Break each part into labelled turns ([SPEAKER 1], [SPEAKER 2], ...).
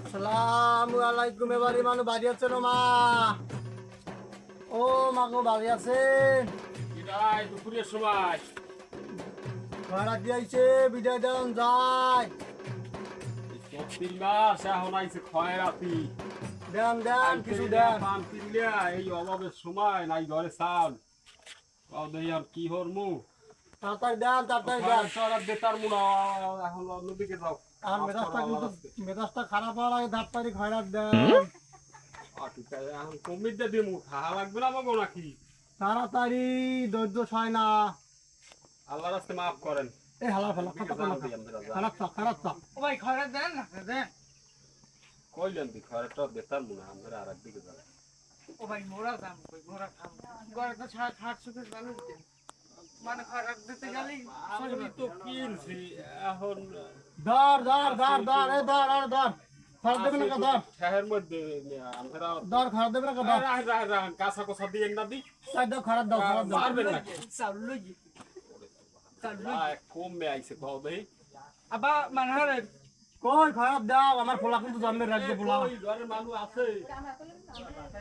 [SPEAKER 1] আসসালামু আলাইকুম। এবারে মানুষ বাড়ি আছেন মা? ও মা গো বাড়ি আছেন?
[SPEAKER 2] দুপুরের সময়
[SPEAKER 1] ভাড়া দিয়েছে বিদায় দেন যায়।
[SPEAKER 2] তিন মাস এখন আইছে খয়রাতি
[SPEAKER 1] দেন দেন কিছু দেন।
[SPEAKER 2] পান কিনলে এই অভাবের সময় নাই ঘরে চাল দেখি আর কি হরমু
[SPEAKER 1] তাড়াতাড়ি দেন তাড়াতাড়ি দেন।
[SPEAKER 2] বেতার মুনা এখন অন্যদিকে যাও।
[SPEAKER 1] আর মেজাজটা কিন্তু মেজাজটা খারাপ হওয়ার আগে তাড়াতাড়ি খয়রাত দেন।
[SPEAKER 2] এখন কমিট দিয়ে দিমু খাওয়া লাগবে না আমাকে নাকি?
[SPEAKER 1] তাড়াতাড়ি ধৈর্য সয় না।
[SPEAKER 2] আল্লাহ রাস্তে মাফ করেন।
[SPEAKER 1] এই হালা ফেলা খারাপ চাপ খারাপ চাপ।
[SPEAKER 3] ও ভাই খয়রাত দেন না দেন।
[SPEAKER 2] কইলেন দি খয়রাটা বেতার মুনা আমরা আর একদিকে যাই।
[SPEAKER 3] ও ভাই মোরা দাম কই মোরা খাম ঘরে তো 60 চালু দিতে মানে খয়রাত দিতে গেলি
[SPEAKER 2] আমি তো কিনছি এখন
[SPEAKER 1] ধর ধর ধর ধর এই ধর আর ধর খরচ দেবে না ধর
[SPEAKER 2] শহরের মধ্যে আমরা
[SPEAKER 1] ধর খরচ দেবে না ধর
[SPEAKER 2] কাঁচা কোসা দিয়ে না দি
[SPEAKER 1] দাও খরচ দাও খরচ দাও।
[SPEAKER 2] পারবেন নাকি?
[SPEAKER 3] চালু লই চালু
[SPEAKER 2] কমে আইছে কও দেই
[SPEAKER 3] আবা মানহারে
[SPEAKER 1] কই খরচ দাও আমার পোলা কিন্তু জন্মের রাখবে পোলা।
[SPEAKER 2] ওই ঘরের মানুষ আছে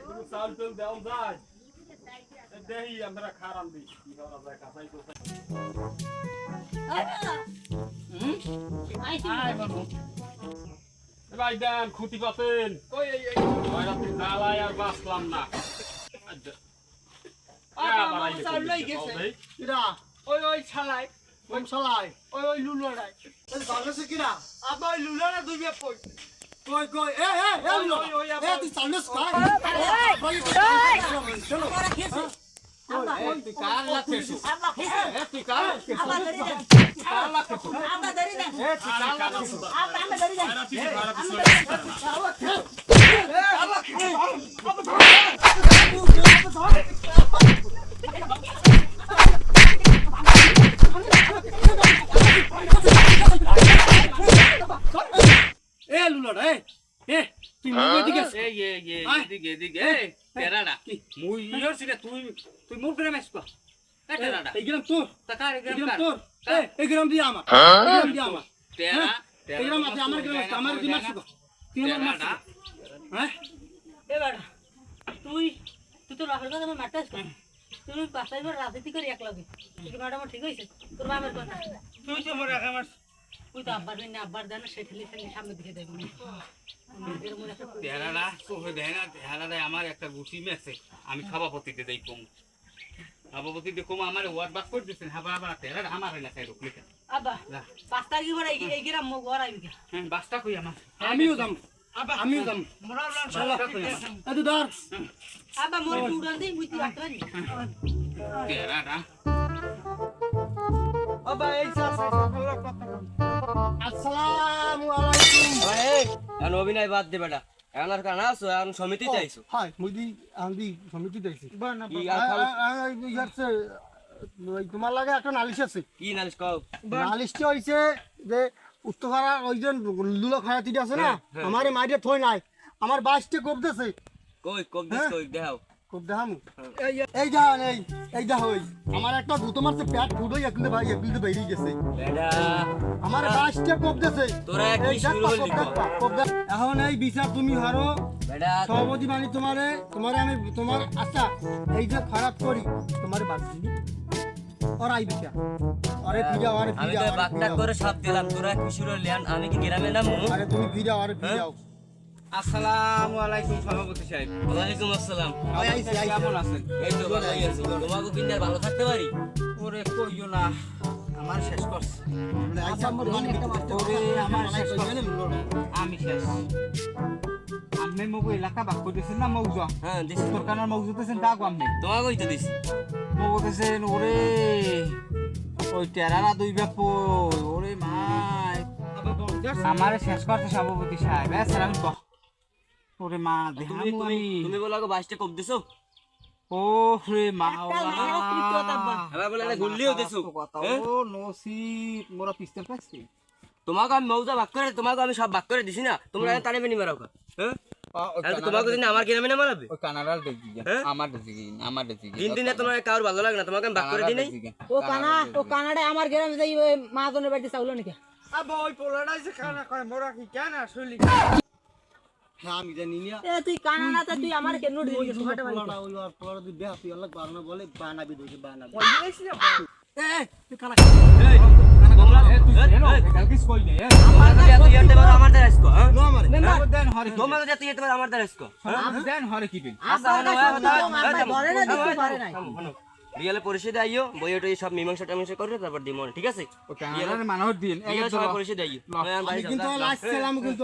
[SPEAKER 2] কোনো চাল টাল দেও যায় দেই আমরা খারাম দিই কি করা যায় কাঁচাই কোসা
[SPEAKER 3] আই বাবু
[SPEAKER 2] ভাই দেন খুঁটি পাতেন
[SPEAKER 3] ওই এই
[SPEAKER 2] ভাই রাতে জ্বালায় আর বাঁচলাম না
[SPEAKER 3] আবা চালু লই গেছে
[SPEAKER 1] কিরা
[SPEAKER 3] ওই ছালাই
[SPEAKER 1] কোন শালাই
[SPEAKER 3] ওই লুলড়াই
[SPEAKER 1] এই বাগেছে কিরা
[SPEAKER 3] আবা ওই লুলড়া দুই বে পড়
[SPEAKER 1] কই কই এ এ এ এ তুই চালনেস খাই চলো কই তুই কার লাগতেছ এ তুই কার কার লাগতেছ এ তুই কার লাগতেছ এ লুলড়া এ তুই মুই দিকে
[SPEAKER 3] এদিকে তেরাডা মুই ইয়র সিনে তুই মুখ করে মেসকো তেরাডা
[SPEAKER 1] এই গ্রাম তোর
[SPEAKER 3] তাকার
[SPEAKER 1] এই গ্রাম তোর এই গ্রাম দি আমার এই গ্রাম দি আমার
[SPEAKER 3] তেরা
[SPEAKER 1] এই গ্রাম আছে আমার গ্রাম আমার কি মারছিস তুই আমার মারছিস হ্যাঁ
[SPEAKER 4] এ বেটা তুই তো রাহুল গান্ধী আমার মারতে আসছিস তুই পাঁচটাই বার রাজনীতি করি এক লাগে তুই কি ম্যাডাম ঠিক হয়েছে তোর বাবার কথা
[SPEAKER 3] তুই তো মোর রাখা মারছ
[SPEAKER 4] তুই তো আব্বার না আব্বার দেয় না সে ঠেলে ঠেলে সামনে দিকে দেয়
[SPEAKER 3] তেরাডা তো হয়ে দেয় না তেরাডা আমার একটা গুটি মেছে আমি সভাপতিতে দেই কম সভাপতিতে কম আমার ওয়ার্ড বাক করে দিছেন হাবা হাবা তেরাডা আমার এলাকায় ঢুকলে
[SPEAKER 4] আব্বা পাঁচটা কি করে এই গ্রাম মুখ গড়াইবি কে
[SPEAKER 3] হ্যাঁ বাসটা কই আমার
[SPEAKER 1] আমিও যাম
[SPEAKER 3] আবা
[SPEAKER 1] আমিও যাম
[SPEAKER 3] মোরা
[SPEAKER 1] এত ধর
[SPEAKER 4] আব্বা মোর উড়ান দেই মুই তুই রাখতে পারি
[SPEAKER 3] তেরাডা
[SPEAKER 1] বাবা এই আসসালামু আলাইকুম
[SPEAKER 5] এখন অভিনয় বাদ দে বেটা এখন আর কানা আছো এখন সমিতি চাইছো
[SPEAKER 1] হাই মুদি আন্দি সমিতি দেইছি
[SPEAKER 5] কি আর
[SPEAKER 1] ইয়ারছে তোমার লাগে একটা নালিশ আছে।
[SPEAKER 5] কি নালিশ কও
[SPEAKER 1] নালিশটা হইছে যে উত্তরপাড়া ওই যে লুলো খায়াতি আছে না আমারে মাইরে থই নাই আমার বাইশটা কোপ দিছে
[SPEAKER 5] কই কব দিস কই দেখাও
[SPEAKER 1] কোপ দেখামু এই দেখেন এই দেখো আমার একটা দুটো মারছে পেট ফুডই একলে ভাই একলে বেরিয়ে গেছে
[SPEAKER 5] বেটা
[SPEAKER 1] আমার বাইশটা কোপ দিছে
[SPEAKER 5] তোরা কি শুরু হলি
[SPEAKER 1] এখন এই বিচার তুমি হারো
[SPEAKER 5] বেটা
[SPEAKER 1] সভাপতি মানি তোমারে আমি তোমার আচ্ছা এই যে খারাপ করি তোমারে বাদ দিবি আর আই বিচার আরে ফিরা আরে
[SPEAKER 5] আমি
[SPEAKER 1] ফিরা
[SPEAKER 5] তো বাকটাক করে সব দিলাম তোরা কি শুরু হলি আমি কি গ্রামে নামু
[SPEAKER 1] আরে তুমি ফিরাও আরে ফিরাও
[SPEAKER 3] আসসালামু আলাইকুম সভাপতি সাহেব
[SPEAKER 5] ওয়ালাইকুম আসসালাম
[SPEAKER 1] আই আইছি
[SPEAKER 3] কেমন আছেন
[SPEAKER 5] এই তো ভালোই আছি তোমাকে কিনে ভালো থাকতে পারি
[SPEAKER 3] ওরে কইও না আমার শেষ করছে
[SPEAKER 1] আইসা মোর গানে একটা মাস্টার
[SPEAKER 3] ওরে আমার শেষ করছে
[SPEAKER 1] গেলে
[SPEAKER 3] আমি শেষ আপনি মগু এলাকা বাক করতেছেন না মৌজা
[SPEAKER 5] হ্যাঁ দিছি
[SPEAKER 3] সরকারের মৌজা দিতেছেন কাকু আপনি
[SPEAKER 5] তোমাকে কইতে দিছি
[SPEAKER 3] মগু দিতেছেন ওরে ওই টেরারা দুই ব্যাপ ওরে মাই আমার শেষ করতে সভাপতি সাহেব স্যার আমি ওরে মা
[SPEAKER 5] তুমি
[SPEAKER 3] দেখামু
[SPEAKER 5] তুমি
[SPEAKER 3] আমি
[SPEAKER 5] তুমি বলো আগে 22টা কব দিছো
[SPEAKER 3] ও রে মা
[SPEAKER 5] এবার বলে গুল্লিও দিছো
[SPEAKER 3] ও নসিব মোরা পিস্তল পাইছি
[SPEAKER 5] তোমাকে আমি মৌজা ভাগ করে তোমাকে আমি সব ভাগ করে দিছি না তোমরা তারে মেনি মারাও হ্যাঁ তোমাকে দিন আমার গ্রামে না মারাবে
[SPEAKER 3] ওই কানাডার দেখি
[SPEAKER 5] হ্যাঁ?
[SPEAKER 3] আমার দেখি
[SPEAKER 5] দিন তোমার কারোর ভালো লাগে না তোমাকে আমি ভাগ করে দিই নাই
[SPEAKER 4] ও কানাডা আমার গ্রামে যাই মাহাজনের বাড়িতে চাউল নাকি
[SPEAKER 3] আবা ওই পোলাটা যে কানা কয় মোরা কি কেন আসলি হ্যাঁ আমি জানি না
[SPEAKER 4] এ তুই কানা না তা তুই আমার কেন নোট দিবি তোমাটা বাড়ি
[SPEAKER 3] পোলাটা ওই আর পোলাটা তুই বেহা তুই আল্লাহ বারনা বলে বানাবি দইছে বানাবি
[SPEAKER 5] তোমরা যদি এত ইয়েতে পারো আমার দ্বারা আসকো হ্যাঁ
[SPEAKER 3] নো আমারে
[SPEAKER 1] দেন হরে
[SPEAKER 5] তোমরা যদি এত ইয়েতে পারো আমার দ্বারা আসকো
[SPEAKER 1] দেন হরে কি দিন
[SPEAKER 5] রিয়ালে পরিষদে আইও বইটা সব মীমাংসা টামীমাংসা করে তারপর দিমো ঠিক আছে
[SPEAKER 1] ও ক্যামেরার মানুষ দিন
[SPEAKER 5] রিয়াল সবাই পরিষদে আইও
[SPEAKER 3] কিন্তু লাস্ট সালাম কিন্তু